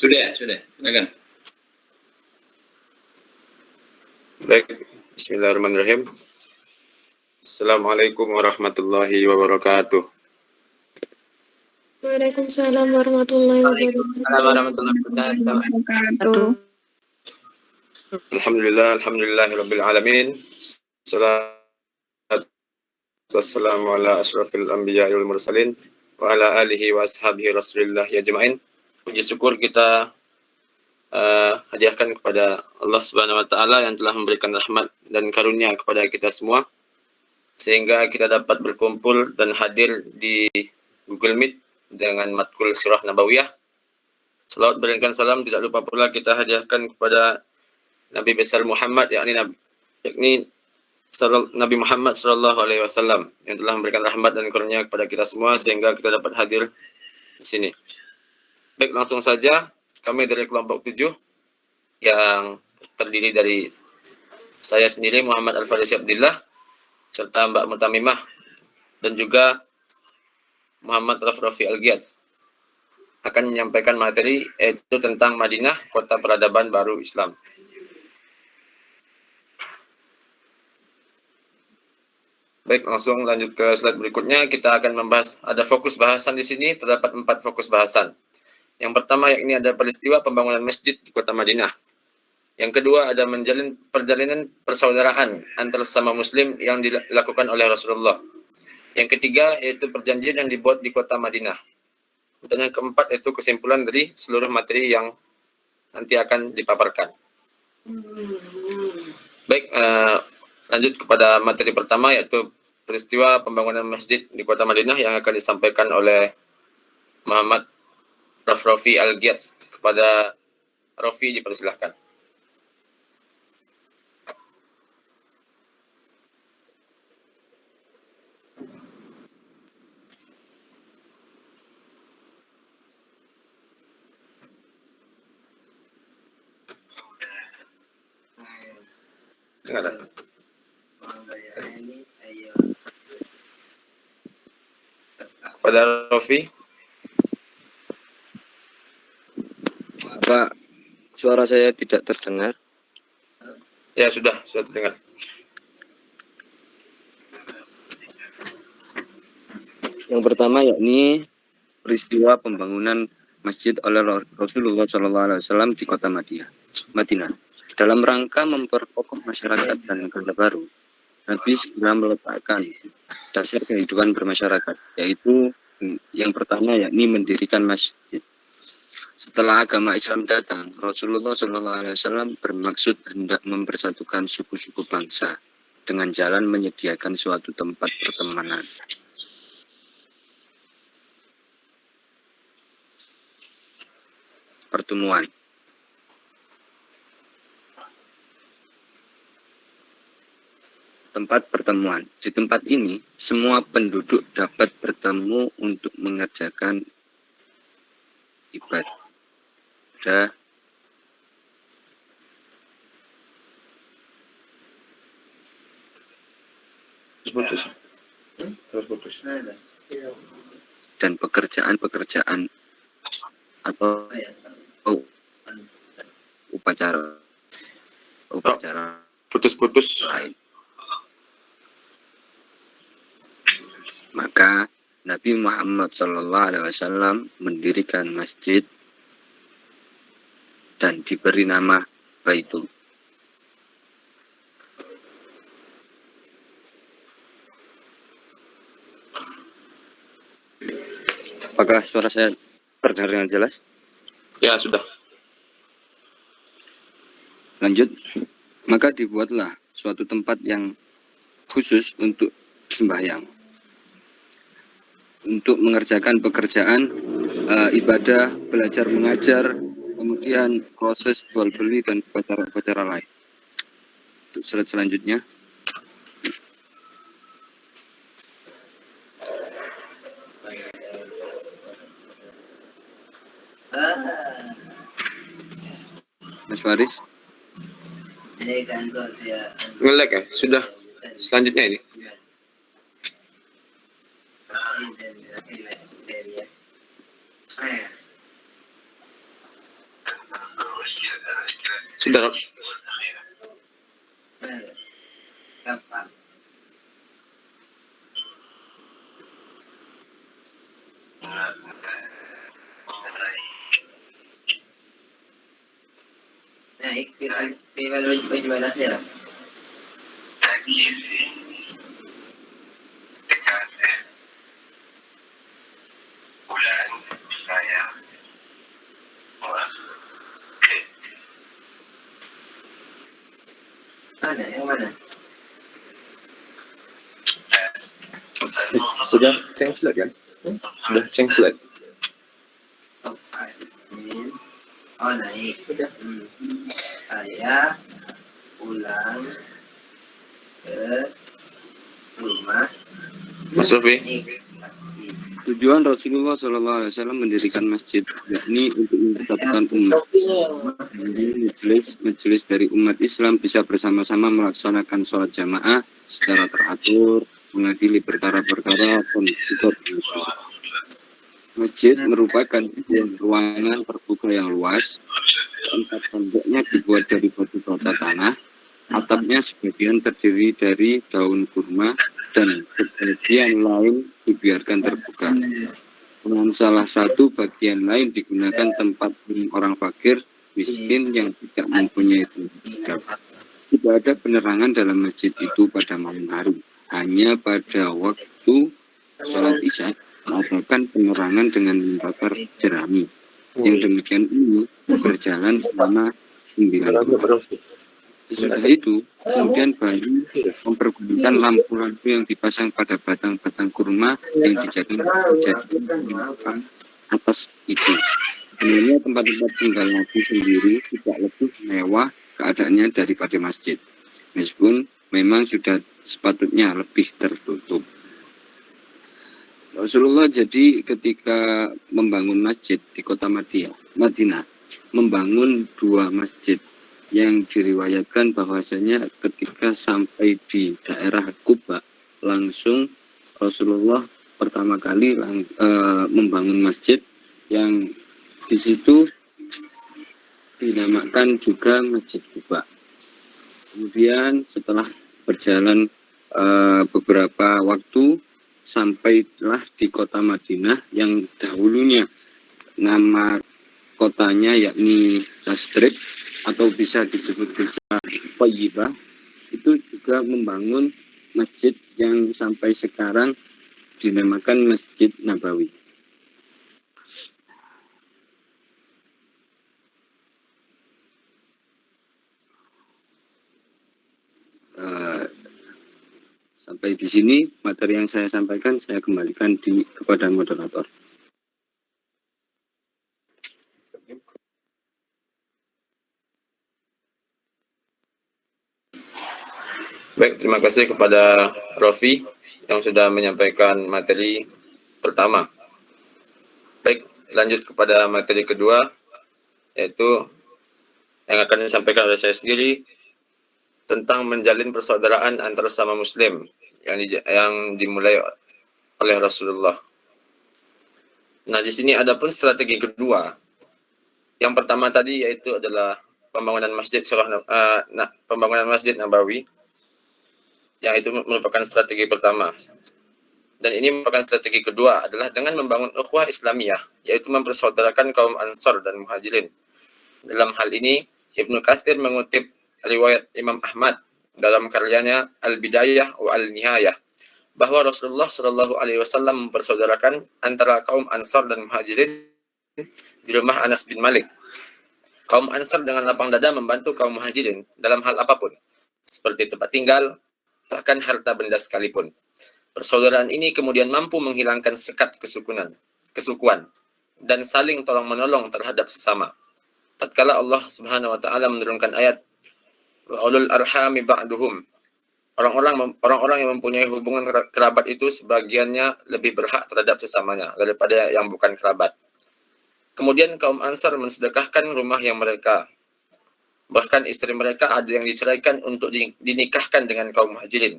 Sudah. Silakan. Baik, bismillahirrahmanirrahim. Assalamualaikum warahmatullahi wabarakatuh. Waalaikumsalam warahmatullahi wabarakatuh. Alhamdulillahirabbil alamin. Salatu wassalamu ala asyrafil anbiya'i wal mursalin wa ala alihi wa ashabihi rasulillah ajmain. Puji syukur kita hadiahkan kepada Allah Subhanahu wa taala yang telah memberikan rahmat dan karunia kepada kita semua sehingga kita dapat berkumpul dan hadir di Google Meet dengan matkul Sirah Nabawiyah. Salawat berikan salam tidak lupa pula kita hadiahkan kepada Nabi besar Muhammad yakni Nabi Muhammad sallallahu alaihi wasallam yang telah memberikan rahmat dan karunia kepada kita semua sehingga kita dapat hadir di sini. Baik, langsung saja. Kami dari kelompok 7 yang terdiri dari saya sendiri Muhammad Al-Farisi Abdillah serta Mbak Mutamimah dan juga Muhammad Rafrafi Al-Giyadz akan menyampaikan materi yaitu tentang Madinah, kota peradaban baru Islam. Baik, langsung lanjut ke slide berikutnya. Kita akan membahas, ada fokus bahasan di sini, terdapat 4 fokus bahasan. Yang pertama yakni ada peristiwa pembangunan masjid di kota Madinah. Yang kedua ada menjalin perjalanan persaudaraan antar sesama muslim yang dilakukan oleh Rasulullah. Yang ketiga yaitu perjanjian yang dibuat di kota Madinah. Dan yang keempat yaitu kesimpulan dari seluruh materi yang nanti akan dipaparkan. Baik, lanjut kepada materi pertama yaitu peristiwa pembangunan masjid di kota Madinah yang akan disampaikan oleh Muhammad Rafrafi Al-Giyadz. Kepada Rafi dipersilahkan. Kepada Rafi. Pak, suara saya tidak terdengar. Ya, sudah terdengar. Yang pertama yakni peristiwa pembangunan masjid oleh Rasulullah SAW di kota Madinah. Dalam rangka memperkokoh masyarakat dan negara baru, Nabi segera meletakkan dasar kehidupan bermasyarakat, yaitu yang pertama yakni mendirikan masjid. Setelah agama Islam datang, Rasulullah SAW bermaksud hendak mempersatukan suku-suku bangsa dengan jalan menyediakan suatu tempat pertemanan. Pertemuan. Tempat pertemuan. Di tempat ini, semua penduduk dapat bertemu untuk mengerjakan ibadah. Dan pekerjaan atau upacara Putus-putus. lain. Maka Nabi Muhammad SAW mendirikan masjid dan diberi nama Baitul. Apakah suara saya terdengar dengan jelas? Ya, sudah. Lanjut. Maka dibuatlah suatu tempat yang khusus untuk sembahyang, untuk mengerjakan pekerjaan ibadah, belajar mengajar, kemudian proses jual beli dan upacara-upacara lain. Untuk slide selanjutnya. Mas Faris. Nge-lag ya? Sudah. Selanjutnya ini. Sudah. Kapan? Naik final penjualan hasil. Mana? Yang mana? Sudah translate kan? Sudah translate. Oh, oh naik. Sudah. Saya pulang ke rumah. Mas Rofi, Naik taksi. Tujuan Rasulullah SAW mendirikan masjid yakni untuk mempersatukan umat. Jadi majelis dari umat Islam bisa bersama-sama melaksanakan sholat jamaah secara teratur, mengadili perkara-perkara dan juga bermusyawarah. Masjid merupakan ruangan terbuka yang luas. Tempat temboknya dibuat dari batu bata tanah. Atapnya sebagian terdiri dari daun kurma dan sebagian lain dibiarkan terbuka. Dengan salah satu bagian lain digunakan tempat orang fakir miskin yang tidak mempunyai tempat. Tidak ada penerangan dalam masjid itu pada malam hari. Hanya pada waktu sholat isya mengadakan penerangan dengan membakar jerami. Yang demikian ini berjalan selama 9 bulan. Sesudah itu, kemudian Bayu mempergunakan lampu-lampu yang dipasang pada batang-batang kurma yang dijadikan atas itu. Sebenarnya tempat-tempat tinggal Nabi sendiri tidak lebih mewah keadaannya daripada masjid. Meskipun memang sudah sepatutnya lebih tertutup. Rasulullah jadi ketika membangun masjid di kota Madinah, membangun 2 masjid yang diriwayatkan bahwasanya ketika sampai di daerah Kuba langsung Rasulullah pertama kali membangun masjid yang di situ dinamakan juga Masjid Kuba. Kemudian setelah berjalan beberapa waktu sampailah di kota Madinah yang dahulunya nama kotanya yakni Yasrib atau bisa disebut juga Thayyibah, itu juga membangun masjid yang sampai sekarang dinamakan Masjid Nabawi. Sampai di sini materi yang saya sampaikan saya kembalikan kepada moderator. baik, terima kasih kepada Rofi yang sudah menyampaikan materi pertama. Baik, lanjut kepada materi kedua, yaitu yang akan disampaikan oleh saya sendiri tentang menjalin persaudaraan antar sesama Muslim yang dimulai oleh Rasulullah. Nah, di sini ada pun strategi kedua. Yang pertama tadi yaitu adalah pembangunan Masjid Nabawi, yang itu merupakan strategi pertama. Dan ini merupakan strategi kedua adalah dengan membangun ukhuwah Islamiyah, yaitu mempersaudarakan kaum Ansar dan Muhajirin. Dalam hal ini, Ibnu Katsir mengutip riwayat Imam Ahmad dalam karyanya Al-Bidayah wa Al-Nihayah bahwa Rasulullah Shallallahu Alaihi Wasallam mempersaudarakan antara kaum Ansar dan Muhajirin di rumah Anas bin Malik. Kaum Ansar dengan lapang dada membantu kaum Muhajirin dalam hal apapun, seperti tempat tinggal, bahkan harta benda sekalipun. Persaudaraan ini kemudian mampu menghilangkan sekat kesukuan, dan saling tolong-menolong terhadap sesama. Tatkala Allah Subhanahu wa taala menurunkan ayat wa ulul arhami ba'duhum, orang-orang yang mempunyai hubungan kerabat itu sebagiannya lebih berhak terhadap sesamanya daripada yang bukan kerabat. Kemudian kaum Ansar mensedekahkan rumah yang mereka, bahkan istri mereka ada yang diceraikan untuk dinikahkan dengan kaum Muhajirin.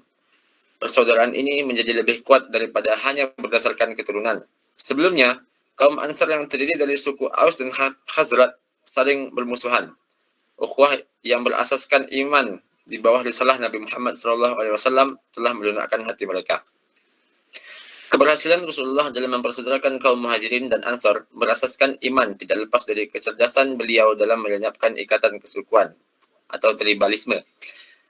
Persaudaraan ini menjadi lebih kuat daripada hanya berdasarkan keturunan. Sebelumnya, kaum Ansar yang terdiri dari suku Aus dan Khazraj saling bermusuhan. ukhuwah yang berasaskan iman di bawah risalah Nabi Muhammad SAW telah melunakkan hati mereka. Keberhasilan Rasulullah dalam mempersaudarakan kaum Muhajirin dan Ansar berasaskan iman tidak lepas dari kecerdasan beliau dalam melenyapkan ikatan kesukuan atau tribalisme.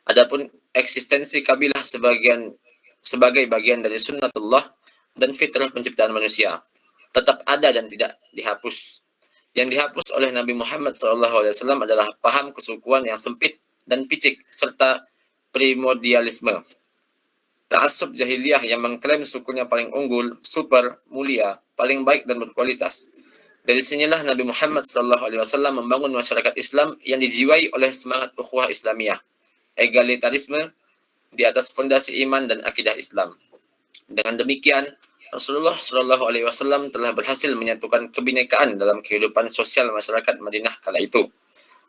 Adapun eksistensi kabilah sebagai bagian dari sunnatullah dan fitrah penciptaan manusia tetap ada dan tidak dihapus. Yang dihapus oleh Nabi Muhammad SAW adalah paham kesukuan yang sempit dan picik serta primordialisme. Ta'assub jahiliyah yang mengklaim sukunya paling unggul, super, mulia, paling baik dan berkualitas. Dari sinilah Nabi Muhammad SAW membangun masyarakat Islam yang dijiwai oleh semangat ukhuwah Islamiyah, egalitarisme di atas fondasi iman dan akidah Islam. Dengan demikian, Rasulullah SAW telah berhasil menyatukan kebinekaan dalam kehidupan sosial masyarakat Madinah kala itu.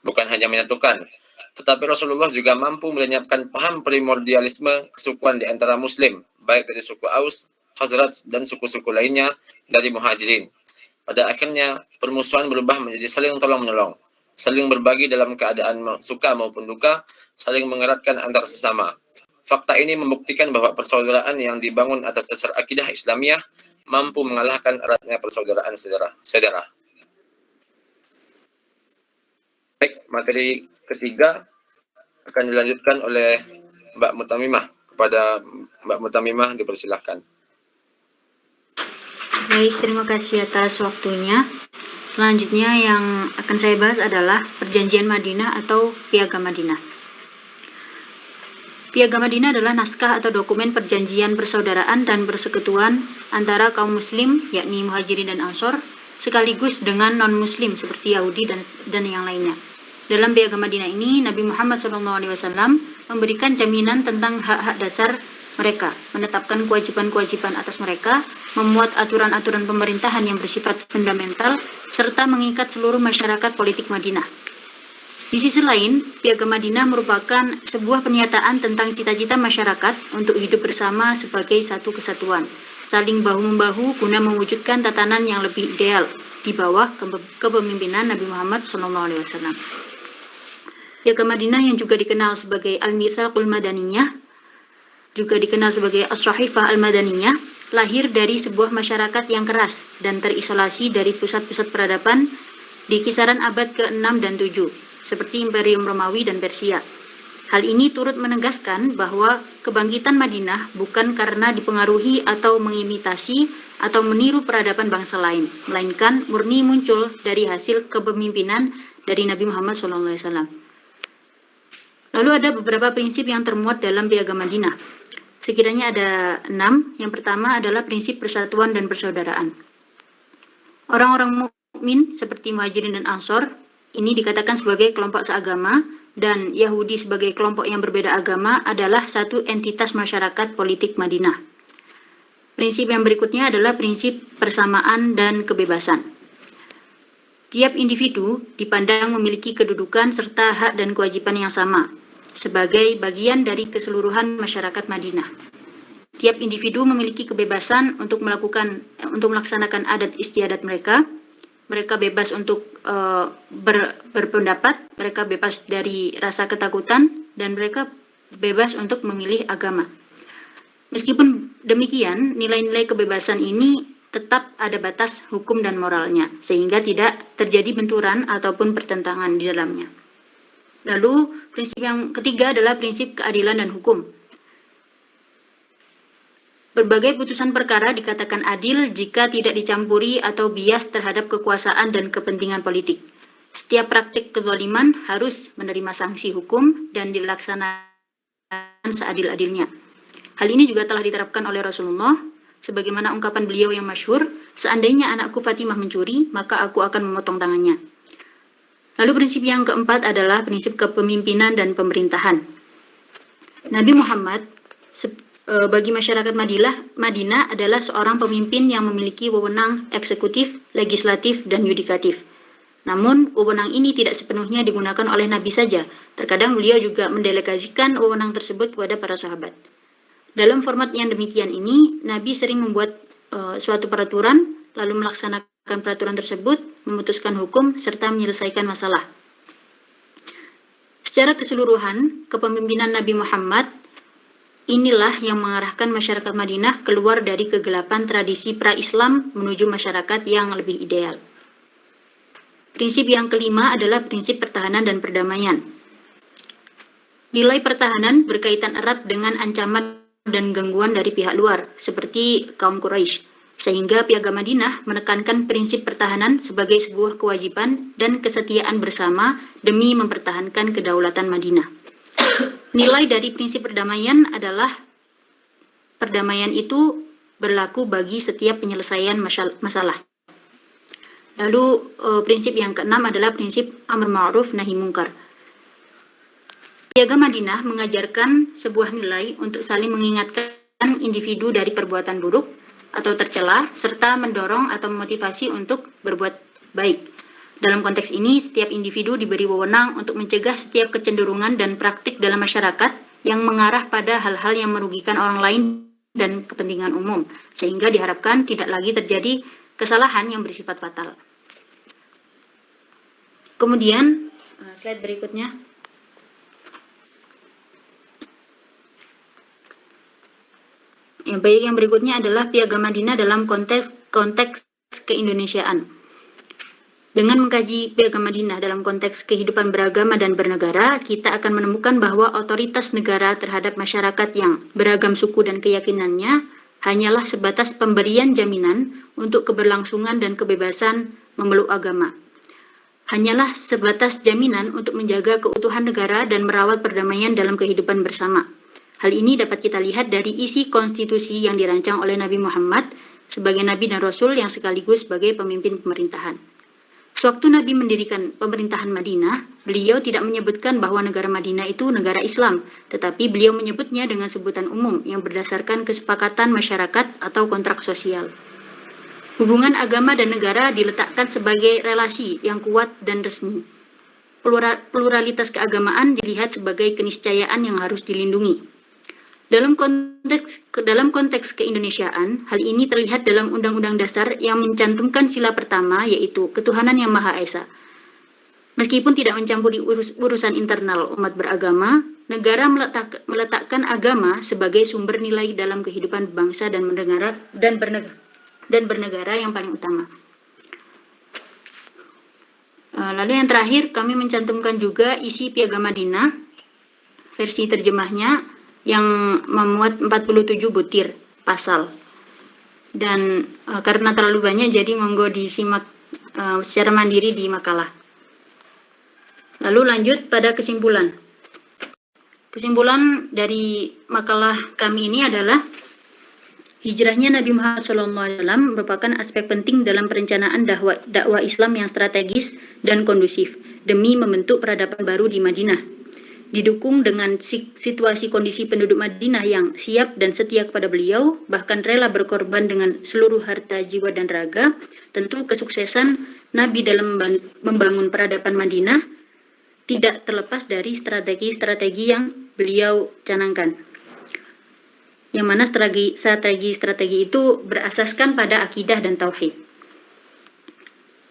Bukan hanya menyatukan, tetapi Rasulullah juga mampu melenyapkan paham primordialisme kesukuan di antara Muslim, baik dari suku Aus, Khazraj, dan suku-suku lainnya dari Muhajirin. Pada akhirnya, permusuhan berubah menjadi saling tolong-menolong, saling berbagi dalam keadaan suka maupun duka, saling mengeratkan antar sesama. Fakta ini membuktikan bahwa persaudaraan yang dibangun atas dasar akidah Islamiyah mampu mengalahkan eratnya persaudaraan saudara. Baik, materi ketiga akan dilanjutkan oleh Mbak Mutamimah. Kepada Mbak Mutamimah dipersilahkan. Baik, terima kasih atas waktunya. Selanjutnya yang akan saya bahas adalah Perjanjian Madinah atau Piagam Madinah. Piagam Madinah adalah naskah atau dokumen perjanjian persaudaraan dan persekutuan antara kaum muslim, yakni Muhajirin dan Ansor, sekaligus dengan non-muslim seperti Yahudi dan yang lainnya. Dalam Piagam Madinah ini, Nabi Muhammad SAW memberikan jaminan tentang hak-hak dasar mereka, menetapkan kewajiban-kewajiban atas mereka, memuat aturan-aturan pemerintahan yang bersifat fundamental, serta mengikat seluruh masyarakat politik Madinah. Di sisi lain, Piagam Madinah merupakan sebuah pernyataan tentang cita-cita masyarakat untuk hidup bersama sebagai satu kesatuan, saling bahu-membahu guna mewujudkan tatanan yang lebih ideal di bawah kepemimpinan Nabi Muhammad SAW. Piagam Madinah yang juga dikenal sebagai Al-Mitsaqul Madaniyah, juga dikenal sebagai As-Sahifah Al-Madaniyah, lahir dari sebuah masyarakat yang keras dan terisolasi dari pusat-pusat peradaban di kisaran abad ke-6 dan 7, seperti Imperium Romawi dan Persia. Hal ini turut menegaskan bahwa kebangkitan Madinah bukan karena dipengaruhi atau mengimitasi atau meniru peradaban bangsa lain, melainkan murni muncul dari hasil kepemimpinan dari Nabi Muhammad SAW. Lalu ada beberapa prinsip yang termuat dalam Piagam Madinah. Sekiranya ada 6. Yang pertama adalah prinsip persatuan dan persaudaraan. Orang-orang mukmin seperti Muhajirin dan Ansor ini dikatakan sebagai kelompok seagama, dan Yahudi sebagai kelompok yang berbeda agama adalah satu entitas masyarakat politik Madinah. Prinsip yang berikutnya adalah prinsip persamaan dan kebebasan. Tiap individu dipandang memiliki kedudukan serta hak dan kewajiban yang sama sebagai bagian dari keseluruhan masyarakat Madinah. Tiap individu memiliki kebebasan untuk melaksanakan adat istiadat mereka. Mereka bebas untuk berpendapat, mereka bebas dari rasa ketakutan, dan mereka bebas untuk memilih agama. Meskipun demikian, nilai-nilai kebebasan ini tetap ada batas hukum dan moralnya, sehingga tidak terjadi benturan ataupun pertentangan di dalamnya. Lalu, prinsip yang ketiga adalah prinsip keadilan dan hukum. Berbagai putusan perkara dikatakan adil jika tidak dicampuri atau bias terhadap kekuasaan dan kepentingan politik. Setiap praktik kezaliman harus menerima sanksi hukum dan dilaksanakan seadil-adilnya. Hal ini juga telah diterapkan oleh Rasulullah, sebagaimana ungkapan beliau yang masyhur, seandainya anakku Fatimah mencuri, maka aku akan memotong tangannya. Lalu prinsip yang keempat adalah prinsip kepemimpinan dan pemerintahan. Nabi Muhammad bagi masyarakat Madinah adalah seorang pemimpin yang memiliki wewenang eksekutif, legislatif, dan yudikatif. Namun, wewenang ini tidak sepenuhnya digunakan oleh Nabi saja. Terkadang beliau juga mendelegasikan wewenang tersebut kepada para sahabat. Dalam format yang demikian ini, Nabi sering membuat suatu peraturan, lalu melaksanakan peraturan tersebut, memutuskan hukum, serta menyelesaikan masalah. Secara keseluruhan, kepemimpinan Nabi Muhammad inilah yang mengarahkan masyarakat Madinah keluar dari kegelapan tradisi pra-Islam menuju masyarakat yang lebih ideal. Prinsip yang kelima adalah prinsip pertahanan dan perdamaian. Nilai pertahanan berkaitan erat dengan ancaman dan gangguan dari pihak luar, seperti kaum Quraisy, sehingga Piagam Madinah menekankan prinsip pertahanan sebagai sebuah kewajiban dan kesetiaan bersama demi mempertahankan kedaulatan Madinah. Nilai dari prinsip perdamaian adalah perdamaian itu berlaku bagi setiap penyelesaian masalah. Lalu prinsip yang keenam adalah prinsip amar ma'ruf nahi mungkar. Piagam Madinah mengajarkan sebuah nilai untuk saling mengingatkan individu dari perbuatan buruk atau tercela, serta mendorong atau memotivasi untuk berbuat baik. Dalam konteks ini, setiap individu diberi wewenang untuk mencegah setiap kecenderungan dan praktik dalam masyarakat yang mengarah pada hal-hal yang merugikan orang lain dan kepentingan umum, sehingga diharapkan tidak lagi terjadi kesalahan yang bersifat fatal. Kemudian, slide berikutnya. Yang berikutnya adalah Piagam Madinah dalam konteks keindonesiaan. Dengan mengkaji Piagam Madinah dalam konteks kehidupan beragama dan bernegara, kita akan menemukan bahwa otoritas negara terhadap masyarakat yang beragam suku dan keyakinannya hanyalah sebatas pemberian jaminan untuk keberlangsungan dan kebebasan memeluk agama. Hanyalah sebatas jaminan untuk menjaga keutuhan negara dan merawat perdamaian dalam kehidupan bersama. Hal ini dapat kita lihat dari isi konstitusi yang dirancang oleh Nabi Muhammad sebagai Nabi dan Rasul yang sekaligus sebagai pemimpin pemerintahan. Sewaktu Nabi mendirikan pemerintahan Madinah, beliau tidak menyebutkan bahwa negara Madinah itu negara Islam, tetapi beliau menyebutnya dengan sebutan umum yang berdasarkan kesepakatan masyarakat atau kontrak sosial. Hubungan agama dan negara diletakkan sebagai relasi yang kuat dan resmi. Pluralitas keagamaan dilihat sebagai keniscayaan yang harus dilindungi. Dalam konteks keindonesiaan, hal ini terlihat dalam Undang-Undang Dasar yang mencantumkan sila pertama, yaitu ketuhanan yang Maha Esa. Meskipun tidak mencampuri urusan internal umat beragama, negara meletakkan agama sebagai sumber nilai dalam kehidupan bangsa dan bernegara yang paling utama. Lalu yang terakhir, kami mencantumkan juga isi Piagam Madinah, versi terjemahnya, yang memuat 47 butir pasal. Dan karena terlalu banyak, jadi monggo disimak secara mandiri di makalah. Lalu lanjut pada kesimpulan. Kesimpulan dari makalah kami ini adalah hijrahnya Nabi Muhammad SAW merupakan aspek penting dalam perencanaan dakwah Islam yang strategis dan kondusif demi membentuk peradaban baru di Madinah. Didukung dengan situasi kondisi penduduk Madinah yang siap dan setia kepada beliau, bahkan rela berkorban dengan seluruh harta, jiwa, dan raga, tentu kesuksesan Nabi dalam membangun peradaban Madinah tidak terlepas dari strategi-strategi yang beliau canangkan. Yang mana strategi itu berasaskan pada akidah dan tauhid.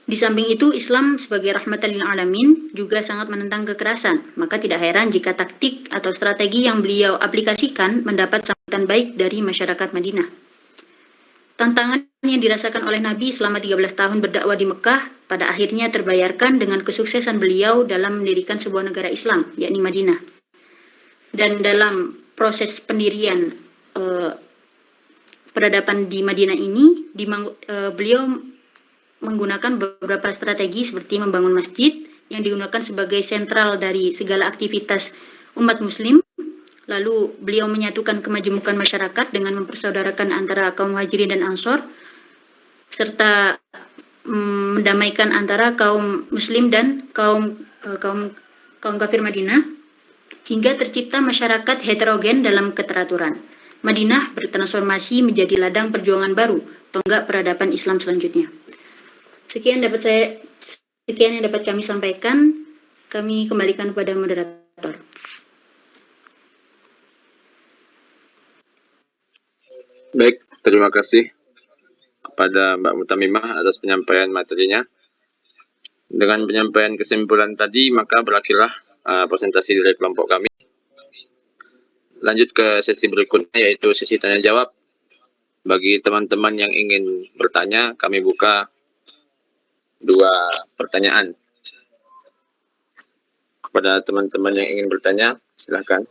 Di samping itu, Islam sebagai rahmatan lil alamin juga sangat menentang kekerasan. Maka tidak heran jika taktik atau strategi yang beliau aplikasikan mendapat sambutan baik dari masyarakat Madinah. Tantangan yang dirasakan oleh Nabi selama 13 tahun berdakwah di Mekah pada akhirnya terbayarkan dengan kesuksesan beliau dalam mendirikan sebuah negara Islam, yakni Madinah. Dan dalam proses pendirian peradaban di Madinah ini, beliau menggunakan beberapa strategi seperti membangun masjid yang digunakan sebagai sentral dari segala aktivitas umat muslim. Lalu beliau menyatukan kemajemukan masyarakat dengan mempersaudarakan antara kaum Muhajirin dan Ansor, serta mendamaikan antara kaum muslim dan kaum kafir Madinah, hingga tercipta masyarakat heterogen dalam keteraturan. Madinah bertransformasi menjadi ladang perjuangan baru, tonggak peradaban Islam selanjutnya. Sekian yang dapat kami sampaikan. Kami kembalikan kepada moderator. Baik, terima kasih kepada Mbak Mutamimah atas penyampaian materinya. Dengan penyampaian kesimpulan tadi, maka berakhirlah presentasi dari kelompok kami. Lanjut ke sesi berikutnya, yaitu sesi tanya jawab. Bagi teman-teman yang ingin bertanya, kami buka 2 pertanyaan. Kepada teman-teman yang ingin bertanya, silakan.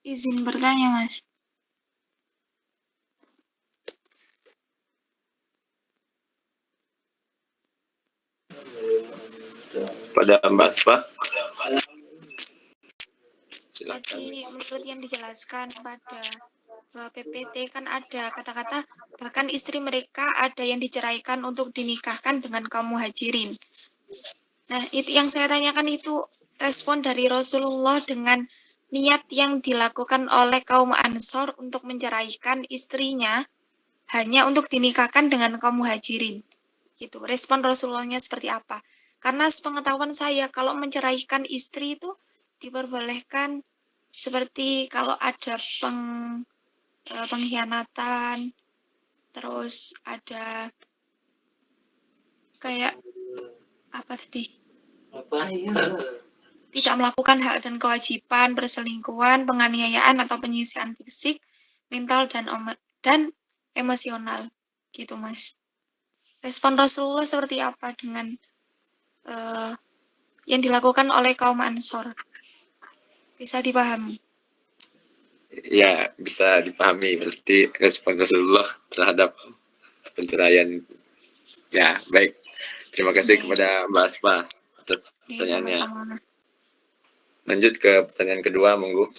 Izin bertanya, Mas. Pada Mbak Asfa, silakan. Tadi menurut yang dijelaskan pada PPT kan ada kata-kata bahkan istri mereka ada yang diceraikan untuk dinikahkan dengan kaum muhajirin. Nah, itu yang saya tanyakan itu respon dari Rasulullah dengan niat yang dilakukan oleh kaum Ansor untuk menceraikan istrinya hanya untuk dinikahkan dengan kaum muhajirin. Gitu. Respon Rasulullahnya seperti apa? Karena sepengetahuan saya kalau menceraikan istri itu diperbolehkan seperti kalau ada pengkhianatan, terus ada kayak apa tadi? Tidak melakukan hak dan kewajiban, perselingkuhan, penganiayaan atau penyisihan fisik, mental dan emosional, gitu Mas. Respon Rasulullah seperti apa dengan yang dilakukan oleh kaum Ansor? Bisa dipahami? Ya, bisa dipahami berarti respon Rasulullah terhadap penceraian. Ya, baik. Terima kasih kepada Mbak Asma atas pertanyaannya. Sama-sama. Lanjut ke pertanyaan kedua, monggo.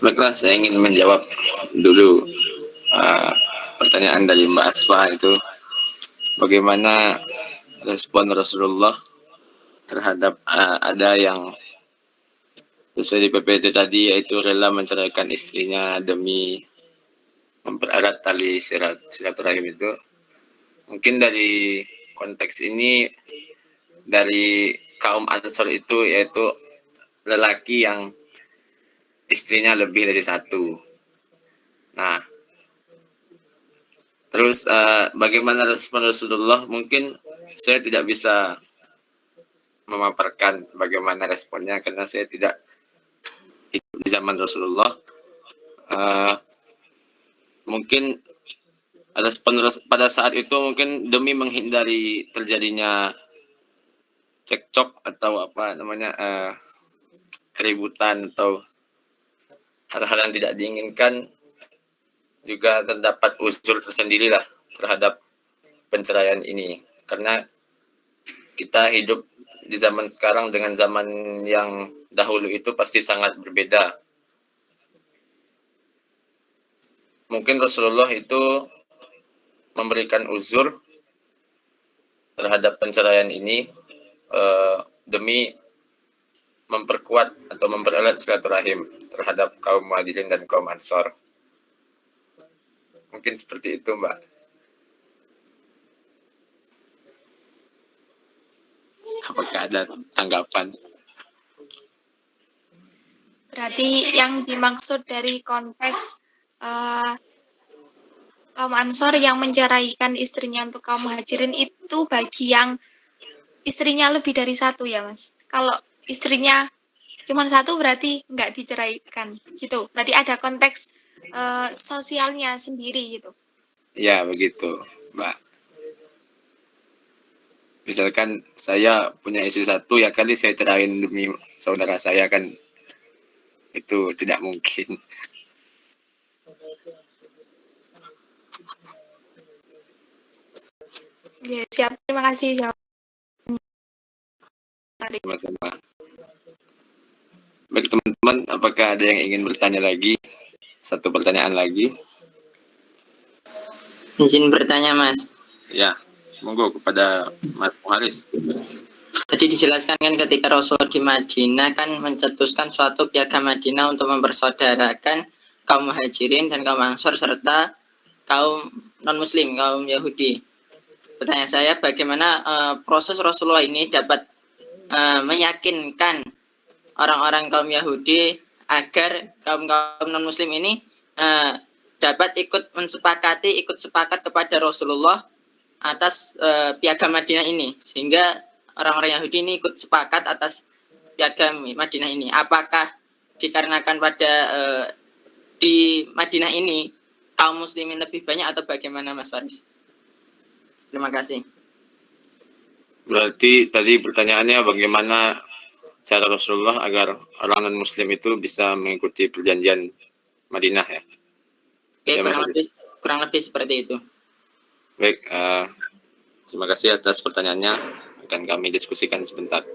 Baiklah, saya ingin menjawab dulu pertanyaan dari Mbak Asma itu, bagaimana respon Rasulullah terhadap ada yang sesuai di PPT tadi, yaitu rela menceraikan istrinya demi mempererat tali silaturahim itu. Mungkin dari konteks ini, dari kaum Ansor itu, yaitu lelaki yang istrinya lebih dari satu. Nah, terus bagaimana respon Rasulullah? Mungkin saya tidak bisa memaparkan bagaimana responnya karena saya tidak hidup di zaman Rasulullah. Mungkin respon pada saat itu mungkin demi menghindari terjadinya cekcok atau apa namanya keributan atau hal-hal yang tidak diinginkan, juga terdapat usul tersendiri lah terhadap perceraian ini, karena kita hidup di zaman sekarang dengan zaman yang dahulu itu pasti sangat berbeda. Mungkin Rasulullah itu memberikan uzur terhadap perceraian ini demi memperkuat atau mempererat silaturahim terhadap kaum Muhajirin dan kaum Ansor. Mungkin seperti itu, Mbak. Apakah ada tanggapan? Berarti yang dimaksud dari konteks kaum Ansor yang menceraikan istrinya untuk kaum Muhajirin itu bagi yang istrinya lebih dari satu ya, Mas. Kalau istrinya cuma satu berarti nggak diceraikan gitu. Berarti ada konteks sosialnya sendiri gitu. Ya, begitu, Mbak. Misalkan saya punya istri satu, ya kali saya ceraiin demi saudara saya, kan itu tidak mungkin. Ya, siap. Terima kasih. Sama-sama. Baik teman-teman, apakah ada yang ingin bertanya lagi? Satu pertanyaan lagi. Izin bertanya, Mas. Ya, monggo kepada Mas Muharis. Tadi dijelaskan kan ketika Rasulullah di Madinah kan mencetuskan suatu piagam Madinah untuk mempersaudarakan kaum Muhajirin dan kaum Ansor serta kaum non-Muslim, kaum Yahudi. Pertanyaan saya, bagaimana proses Rasulullah ini dapat meyakinkan orang-orang kaum Yahudi agar kaum non-Muslim ini dapat ikut sepakat kepada Rasulullah atas piagam Madinah ini, sehingga orang-orang Yahudi ini ikut sepakat atas piagam Madinah ini. Apakah dikarenakan pada di Madinah ini kaum muslimin lebih banyak atau bagaimana, Mas Faris? Terima kasih. Berarti tadi pertanyaannya bagaimana cara Rasulullah agar orang non-Muslim itu bisa mengikuti perjanjian Madinah, ya? Oke, Ya, kurang lebih seperti itu. Baik, terima kasih atas pertanyaannya. Akan kami diskusikan sebentar.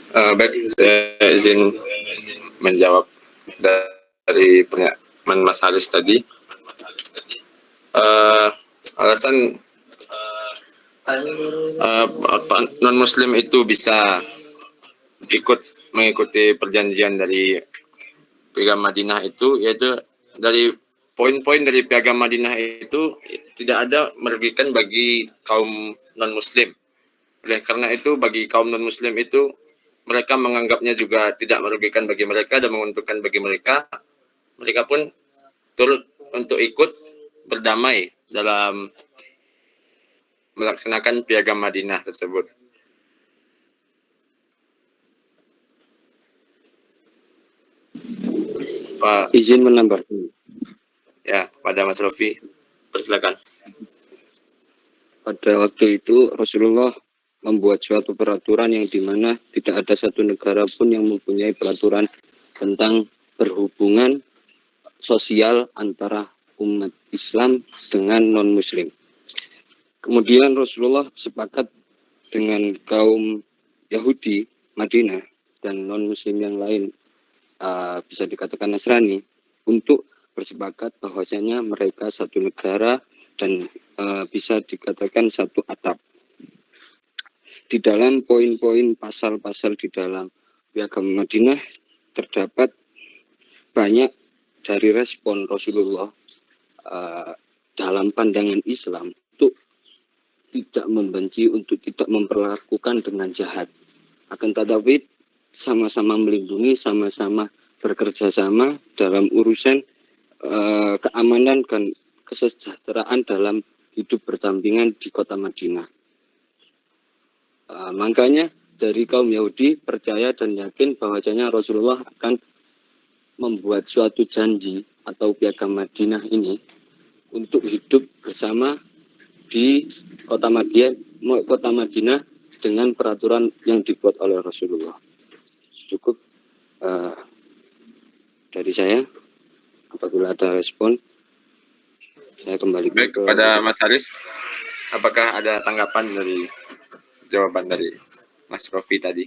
Baik, saya izin menjawab dari pernyataan Mas Haris tadi. Alasan non-Muslim itu bisa mengikuti perjanjian dari Piagam Madinah itu, yaitu dari poin-poin dari Piagam Madinah itu tidak ada merugikan bagi kaum non-Muslim. Oleh karena itu, bagi kaum non-Muslim itu, mereka menganggapnya juga tidak merugikan bagi mereka dan menguntungkan bagi mereka. Mereka pun turut untuk ikut berdamai dalam melaksanakan Piagam Madinah tersebut. Pak, Izin menambahkan. ya, pada Mas Rofi, persilakan. Pada waktu itu Rasulullah membuat suatu peraturan yang dimana tidak ada satu negara pun yang mempunyai peraturan tentang berhubungan sosial antara umat Islam dengan non-Muslim. Kemudian Rasulullah sepakat dengan kaum Yahudi Madinah dan non-Muslim yang lain, bisa dikatakan Nasrani, untuk bersepakat bahwasanya mereka satu negara dan bisa dikatakan satu atap. Di dalam poin-poin pasal-pasal di dalam Piagam Madinah terdapat banyak dari respon Rasulullah dalam pandangan Islam untuk tidak membenci, untuk tidak memperlakukan dengan jahat. Akan tetapi sama-sama melindungi, sama-sama bekerja sama dalam urusan keamanan dan kesejahteraan dalam hidup berdampingan di kota Madinah. Makanya dari kaum Yahudi percaya dan yakin bahwasanya Rasulullah akan membuat suatu janji atau Piagam Madinah ini untuk hidup bersama di kota Madinah dengan peraturan yang dibuat oleh Rasulullah. Cukup dari saya. Apabila ada respon, saya kembali Baik, kepada Mas Haris, apakah ada tanggapan dari jawaban dari Mas Rofi tadi?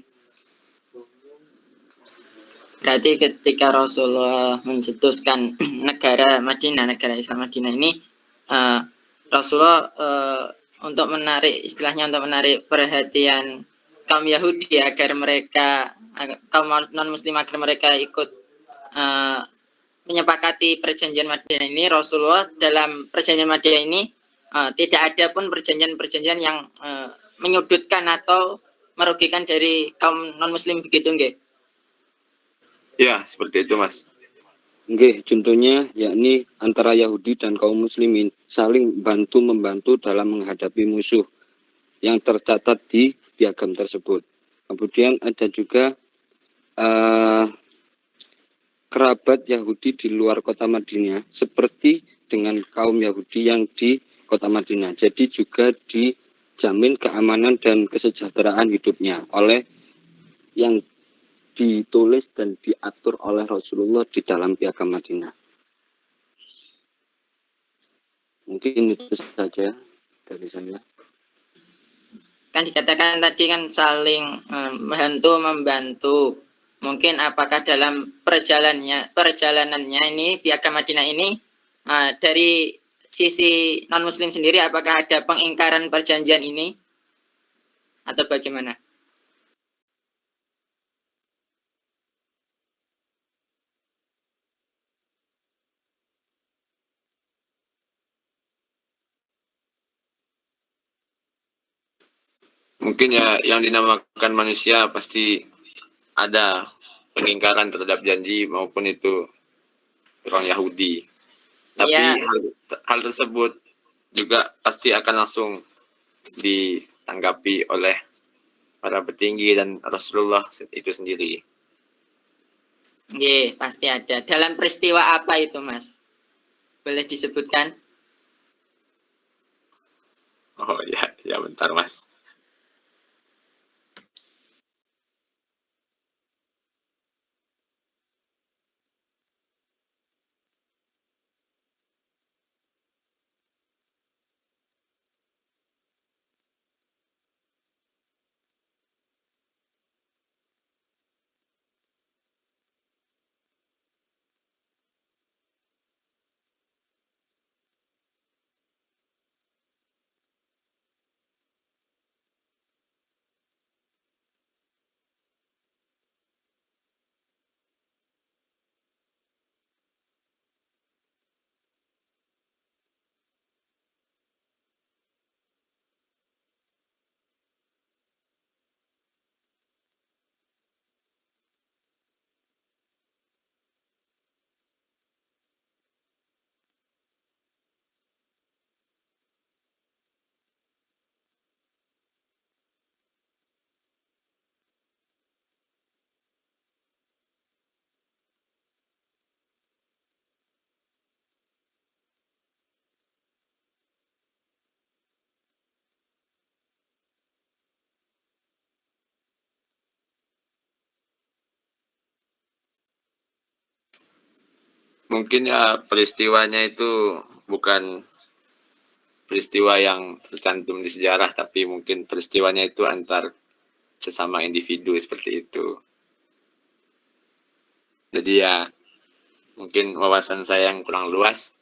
Berarti ketika Rasulullah mencetuskan negara Islam Madinah ini, Rasulullah untuk menarik perhatian kaum Yahudi agar mereka, kaum non-Muslim agar mereka ikut menyepakati perjanjian Madinah ini. Rasulullah dalam perjanjian Madinah ini tidak ada pun perjanjian-perjanjian yang menyudutkan atau merugikan dari kaum non-Muslim, begitu nggih? Ya, seperti itu, Mas. Nggih, contohnya yakni antara Yahudi dan kaum Muslimin saling bantu-membantu dalam menghadapi musuh yang tercatat di piagam tersebut. Kemudian ada juga kerabat Yahudi di luar kota Madinah seperti dengan kaum Yahudi yang di kota Madinah. Jadi juga dijamin keamanan dan kesejahteraan hidupnya oleh yang ditulis dan diatur oleh Rasulullah di dalam Piagam Madinah. Mungkin itu saja dari saya. Kan dikatakan tadi kan saling membantu. Mungkin apakah dalam perjalanannya ini Piagam Madinah ini dari sisi non-Muslim sendiri, apakah ada pengingkaran perjanjian ini atau bagaimana? Mungkin ya yang dinamakan manusia pasti ada pengingkaran terhadap janji maupun itu orang Yahudi. Tapi Ya. hal tersebut juga pasti akan langsung ditanggapi oleh para petinggi dan Rasulullah itu sendiri. Nggih, pasti ada. Dalam peristiwa apa itu, Mas? Boleh disebutkan? Oh ya bentar, Mas. mungkin ya peristiwanya itu bukan peristiwa yang tercantum di sejarah, tapi mungkin peristiwanya itu antar sesama individu seperti itu. Jadi ya mungkin wawasan saya yang kurang luas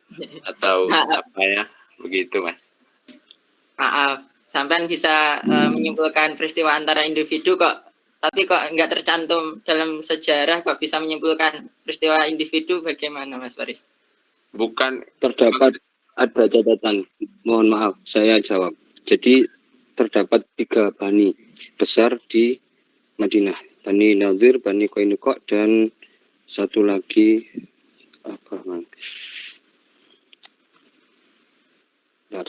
atau apa ya, begitu Mas. Maaf, sampean bisa menyimpulkan peristiwa antara individu kok, tapi kok nggak tercantum dalam sejarah, kok bisa menyimpulkan peristiwa individu, bagaimana Mas Faris? Bukan, Terdapat ada catatan, mohon maaf, saya jawab. Jadi terdapat 3 bani besar di Madinah, Bani Nadir, Bani Qainuqa, dan satu lagi apa man? Bentar.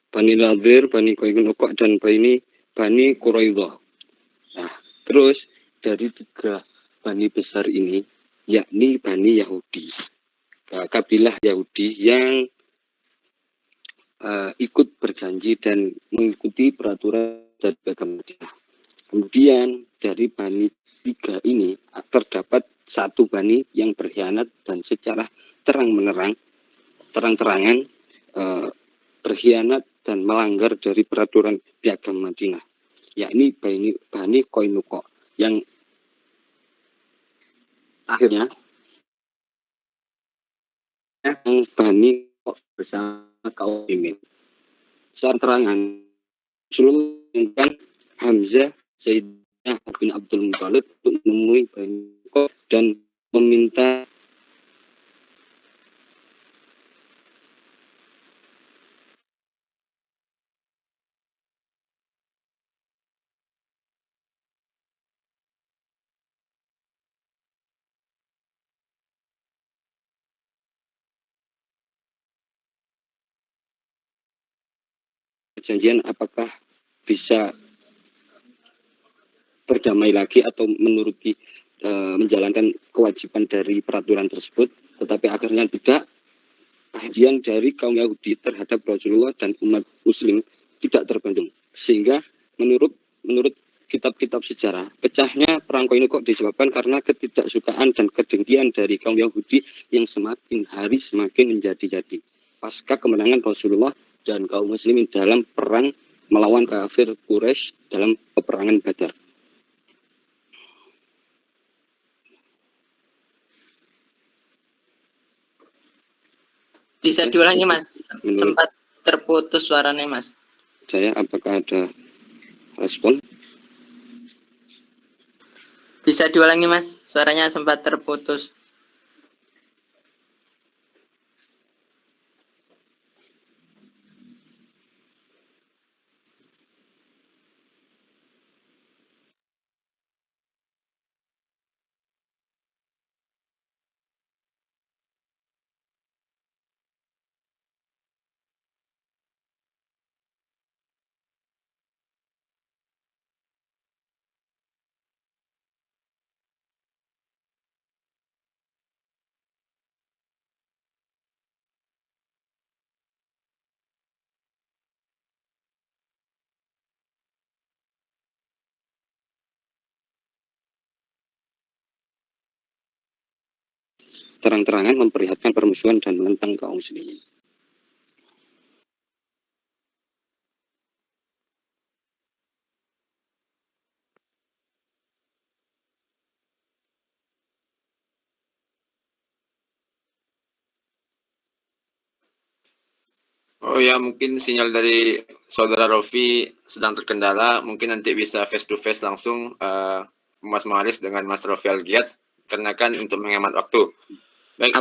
Bani Nadir, Bani Qainuqa, dan Bani Quraidah. Nah, terus dari 3 bani besar ini, yakni Bani Yahudi, kabilah Yahudi yang ikut berjanji dan mengikuti peraturan dari agama Madinah. Kemudian dari Bani 3 ini terdapat 1 bani yang berkhianat dan secara terang-terangan berkhianat dan melanggar dari peraturan piagam Madinah, yakni Bani Qainuqa, yang akhirnya yang Bani bersama kaum muslimin. Secara terangan Rasulullah menginginkan Hamzah Sayyidina bin Abdul Muthalib untuk menemui Bani Qainuqa dan meminta perjanjian apakah bisa berdamai lagi atau menjalankan kewajiban dari peraturan tersebut, tetapi akhirnya tidak. Perhatian dari kaum Yahudi terhadap Rasulullah dan umat Muslim tidak terbendung, sehingga menurut kitab-kitab sejarah, pecahnya perang Qainuqa disebabkan karena ketidaksukaan dan kedengkian dari kaum Yahudi yang semakin hari semakin menjadi-jadi pasca kemenangan Rasulullah dan kaum muslimin dalam perang melawan kafir Quraisy dalam peperangan Badar. Bisa diulangi Mas, Menurut sempat terputus suaranya Mas. saya, apakah ada respon? Bisa diulangi Mas, suaranya sempat terputus. Terang-terangan memperlihatkan permusuhan dan menentang kaum muslimin. Oh ya, mungkin sinyal dari saudara Rofi sedang terkendala, mungkin nanti bisa face to face langsung Mas Maris dengan Mas Rofi Algiats, karena kan untuk menghemat waktu. Baik.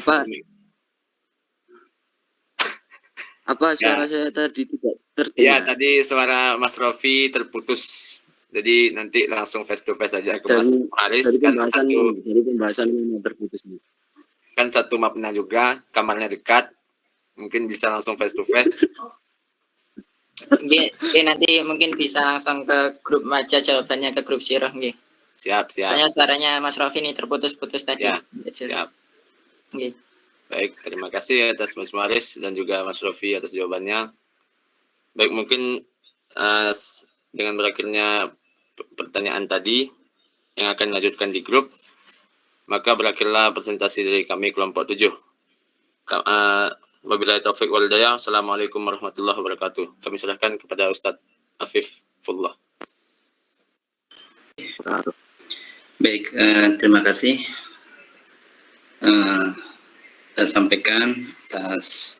Apa suara saya tadi tidak Ya, tadi suara Mas Rofi terputus. Jadi nanti langsung face to face aja ke Mas Maris, kan pembahasan yang terputus. Kan satu mapnya juga, kamarnya dekat. Mungkin bisa langsung face to face. Nanti mungkin bisa langsung ke grup aja jawabannya, ke grup Siroh nggih. Siap. Soalnya suaranya Mas Rofi ini terputus-putus tadi. Ya, siap. Nggih. Baik, terima kasih atas Mas Maris dan juga Mas Rofi atas jawabannya. Baik, mungkin dengan berakhirnya pertanyaan tadi yang akan dilanjutkan di grup, maka berakhirlah presentasi dari kami kelompok 7. Wabillahi taufiq wal hidayah. Assalamualaikum warahmatullahi wabarakatuh. Kami serahkan kepada Ustadz Afifullah. Baik, terima kasih. Saya sampaikan atas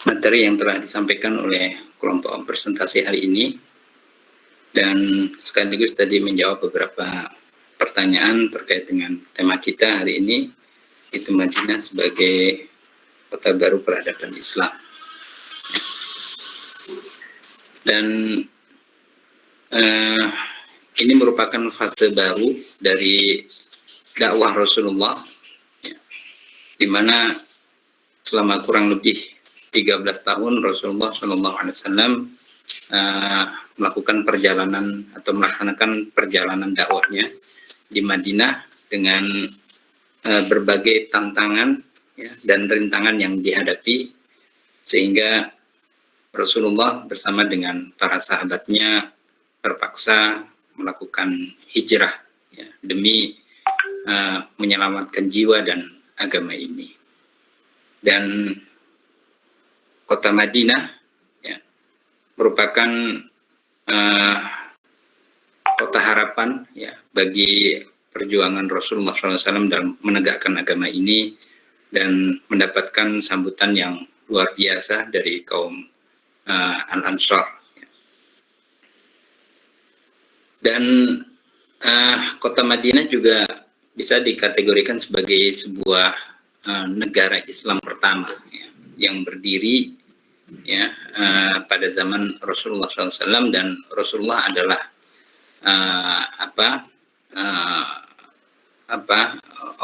materi yang telah disampaikan oleh kelompok presentasi hari ini, dan sekaligus tadi menjawab beberapa pertanyaan terkait dengan tema kita hari ini, itu Madinah sebagai kota baru peradaban Islam. Dan ini merupakan fase baru dari dakwah Rasulullah, di mana selama kurang lebih 13 tahun Rasulullah SAW melakukan perjalanan atau melaksanakan perjalanan dakwahnya di Madinah dengan berbagai tantangan dan rintangan yang dihadapi, sehingga Rasulullah bersama dengan para sahabatnya terpaksa melakukan hijrah demi menyelamatkan jiwa dan agama ini. Dan kota Madinah merupakan kota harapan bagi perjuangan Rasulullah SAW dalam menegakkan agama ini, dan mendapatkan sambutan yang luar biasa dari kaum Al-Ansar. Dan kota Madinah juga bisa dikategorikan sebagai sebuah negara Islam pertama yang berdiri pada zaman Rasulullah SAW, dan Rasulullah adalah